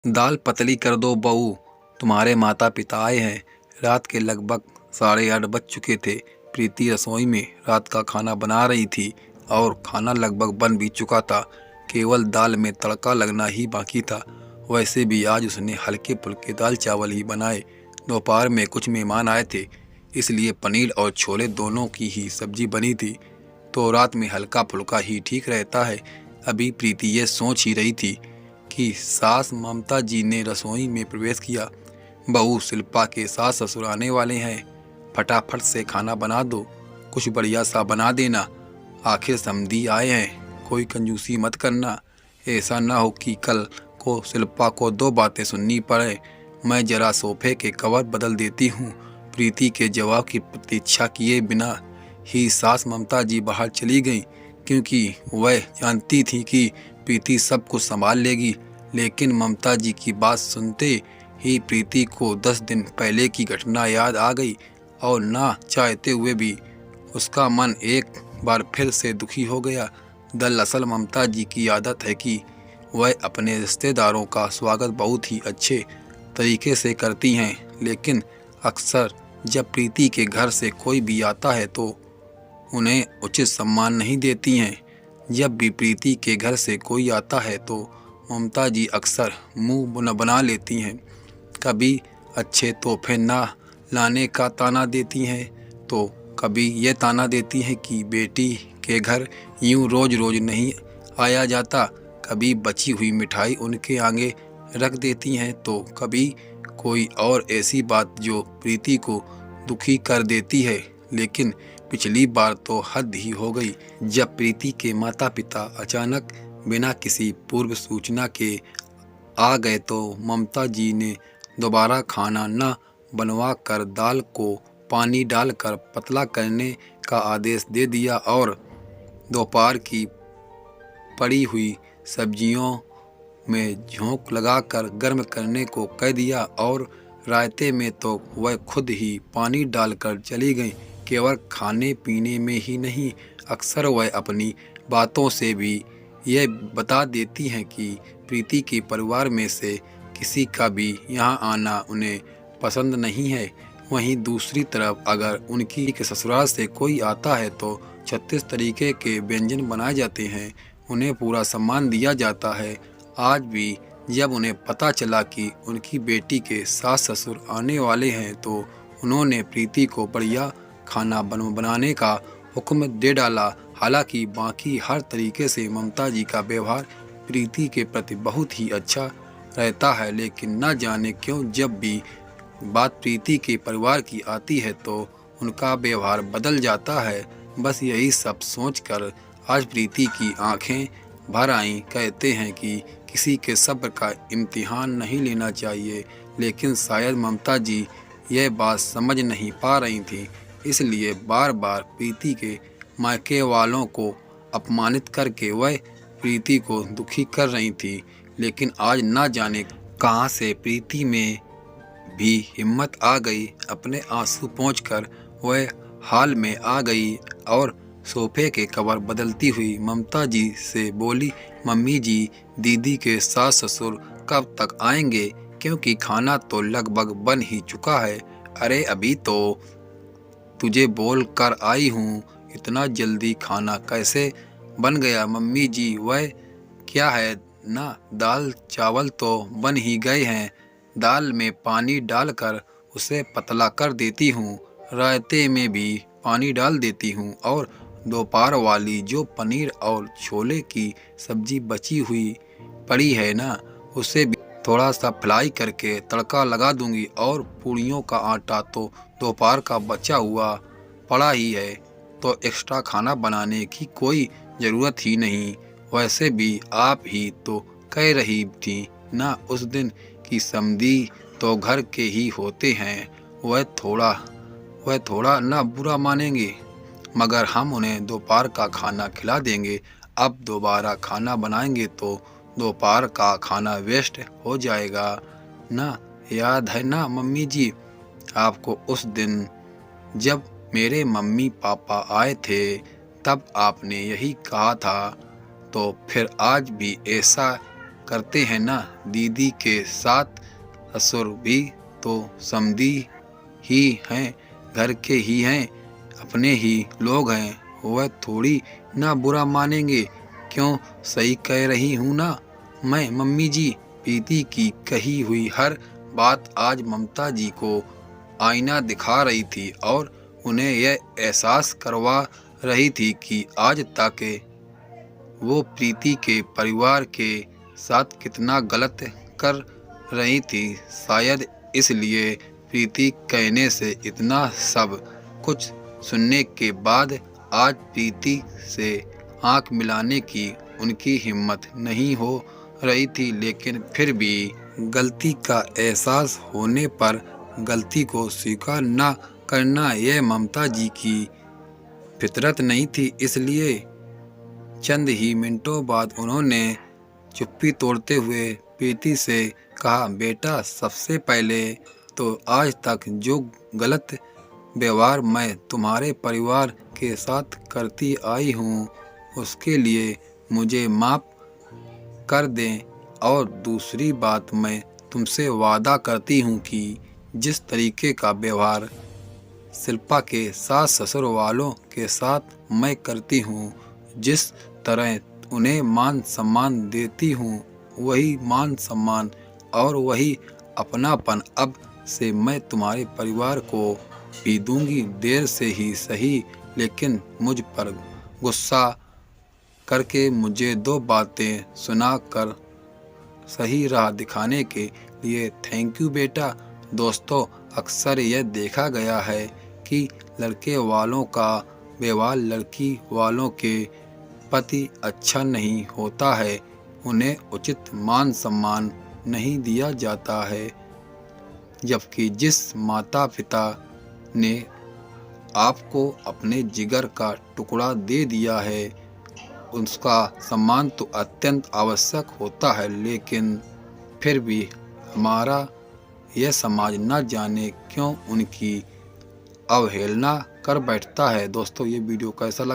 दाल पतली कर दो बहू, तुम्हारे माता पिता आए हैं। रात के लगभग 8:30 बज चुके थे। प्रीति रसोई में रात का खाना बना रही थी और खाना लगभग बन भी चुका था। केवल दाल में तड़का लगना ही बाकी था। वैसे भी आज उसने हल्के फुल्के दाल चावल ही बनाए। दोपहर में कुछ मेहमान आए थे, इसलिए पनीर और छोले दोनों की ही सब्जी बनी थी। तो रात में हल्का फुल्का ही ठीक रहता है। अभी प्रीति ये सोच ही रही थी कि सास ममता जी ने रसोई में प्रवेश किया। बहू शिल्पा के सास ससुर आने वाले हैं, फटाफट से खाना बना दो, कुछ बढ़िया सा बना देना। आखिर समधी आए हैं, कोई कंजूसी मत करना। ऐसा ना हो कि कल को शिल्पा को 2 बातें सुननी पड़े। मैं जरा सोफे के कवर बदल देती हूँ। प्रीति के जवाब की प्रतीक्षा किए बिना ही सास ममता जी बाहर चली गईं, क्योंकि वह जानती थी कि प्रीति सब कुछ संभाल लेगी। लेकिन ममता जी की बात सुनते ही प्रीति को 10 दिन पहले की घटना याद आ गई और ना चाहते हुए भी उसका मन एक बार फिर से दुखी हो गया। दरअसल ममता जी की आदत है कि वह अपने रिश्तेदारों का स्वागत बहुत ही अच्छे तरीके से करती हैं, लेकिन अक्सर जब प्रीति के घर से कोई भी आता है तो उन्हें उचित सम्मान नहीं देती हैं। जब भी प्रीति के घर से कोई आता है तो ममता जी अक्सर मुंह बना लेती हैं। कभी अच्छे तोहफे ना लाने का ताना देती हैं, तो कभी ये ताना देती हैं कि बेटी के घर यूं रोज रोज नहीं आया जाता। कभी बची हुई मिठाई उनके आगे रख देती हैं, तो कभी कोई और ऐसी बात जो प्रीति को दुखी कर देती है। लेकिन पिछली बार तो हद ही हो गई, जब प्रीति के माता पिता अचानक बिना किसी पूर्व सूचना के आ गए तो ममता जी ने दोबारा खाना न बनवा कर दाल को पानी डालकर पतला करने का आदेश दे दिया और दोपहर की पड़ी हुई सब्जियों में झोंक लगाकर गर्म करने को कह दिया। और रायते में तो वह खुद ही पानी डालकर चली गई। केवल खाने पीने में ही नहीं, अक्सर वह अपनी बातों से भी यह बता देती हैं कि प्रीति के परिवार में से किसी का भी यहाँ आना उन्हें पसंद नहीं है। वहीं दूसरी तरफ अगर उनकी के ससुराल से कोई आता है तो 36 तरीके के व्यंजन बनाए जाते हैं, उन्हें पूरा सम्मान दिया जाता है। आज भी जब उन्हें पता चला कि उनकी बेटी के सास ससुर आने वाले हैं तो उन्होंने प्रीति को बढ़िया खाना बनाने का हुक्म दे डाला। हालांकि बाकी हर तरीके से ममता जी का व्यवहार प्रीति के प्रति बहुत ही अच्छा रहता है, लेकिन न जाने क्यों जब भी बात प्रीति के परिवार की आती है तो उनका व्यवहार बदल जाता है। बस यही सब सोचकर आज प्रीति की आंखें भर आईं। कहते हैं कि किसी के सब्र का इम्तिहान नहीं लेना चाहिए, लेकिन शायद ममता जी यह बात समझ नहीं पा रही थी, इसलिए बार बार प्रीति के मायके वालों को अपमानित करके वह प्रीति को दुखी कर रही थी। लेकिन आज ना जाने कहां से प्रीति में भी हिम्मत आ गई। अपने आंसू पोंछकर वह हाल में आ गई और सोफे के कवर बदलती हुई ममता जी से बोली, मम्मी जी, दीदी के सास ससुर कब तक आएंगे? क्योंकि खाना तो लगभग बन ही चुका है। अरे अभी तो तुझे बोल कर आई हूँ, इतना जल्दी खाना कैसे बन गया? मम्मी जी, वह क्या है ना, दाल चावल तो बन ही गए हैं। दाल में पानी डालकर उसे पतला कर देती हूँ, रायते में भी पानी डाल देती हूँ और दोपहर वाली जो पनीर और छोले की सब्जी बची हुई पड़ी है ना, उसे भी थोड़ा सा फ्राई करके तड़का लगा दूंगी। और पूड़ियों का आटा तो दोपहर का बचा हुआ पड़ा ही है, तो एक्स्ट्रा खाना बनाने की कोई ज़रूरत ही नहीं। वैसे भी आप ही तो कह रही थी ना उस दिन कि समधी तो घर के ही होते हैं, वह थोड़ा ना बुरा मानेंगे, मगर हम उन्हें दोपहर का खाना खिला देंगे। अब दोबारा खाना बनाएंगे तो दोपहर का खाना वेस्ट हो जाएगा ना। याद है ना मम्मी जी, आपको उस दिन जब मेरे मम्मी पापा आए थे तब आपने यही कहा था, तो फिर आज भी ऐसा करते हैं ना। दीदी के साथ ससुर भी तो समधी ही हैं, घर के ही हैं, अपने ही लोग हैं, वह थोड़ी ना बुरा मानेंगे। क्यों, सही कह रही हूँ ना मैं मम्मी जी। प्रीति की कही हुई हर बात आज ममता जी को आईना दिखा रही थी और उन्हें यह एहसास करवा रही थी कि आज तक वो प्रीति के परिवार के साथ कितना गलत कर रही थी। शायद इसलिए प्रीति कहने से इतना सब कुछ सुनने के बाद आज प्रीति से आंख मिलाने की उनकी हिम्मत नहीं हो रही थी। लेकिन फिर भी गलती का एहसास होने पर गलती को स्वीकार न करना यह ममता जी की फितरत नहीं थी। इसलिए चंद ही मिनटों बाद उन्होंने चुप्पी तोड़ते हुए प्रीति से कहा, बेटा सबसे पहले तो आज तक जो गलत व्यवहार मैं तुम्हारे परिवार के साथ करती आई हूँ उसके लिए मुझे माफ़ कर दें। और दूसरी बात, मैं तुमसे वादा करती हूँ कि जिस तरीके का व्यवहार शिल्पा के सास ससुर वालों के साथ मैं करती हूँ, जिस तरह उन्हें मान सम्मान देती हूँ, वही मान सम्मान और वही अपनापन अब से मैं तुम्हारे परिवार को भी दूंगी। देर से ही सही, लेकिन मुझ पर गुस्सा करके मुझे 2 बातें सुना कर सही राह दिखाने के लिए थैंक यू बेटा। दोस्तों, अक्सर यह देखा गया है कि लड़के वालों का व्यवहार लड़की वालों के प्रति अच्छा नहीं होता है, उन्हें उचित मान सम्मान नहीं दिया जाता है। जबकि जिस माता पिता ने आपको अपने जिगर का टुकड़ा दे दिया है उसका सम्मान तो अत्यंत आवश्यक होता है, लेकिन फिर भी हमारा यह समाज न जाने क्यों उनकी अवहेलना कर बैठता है। दोस्तों, ये वीडियो कैसा लगा?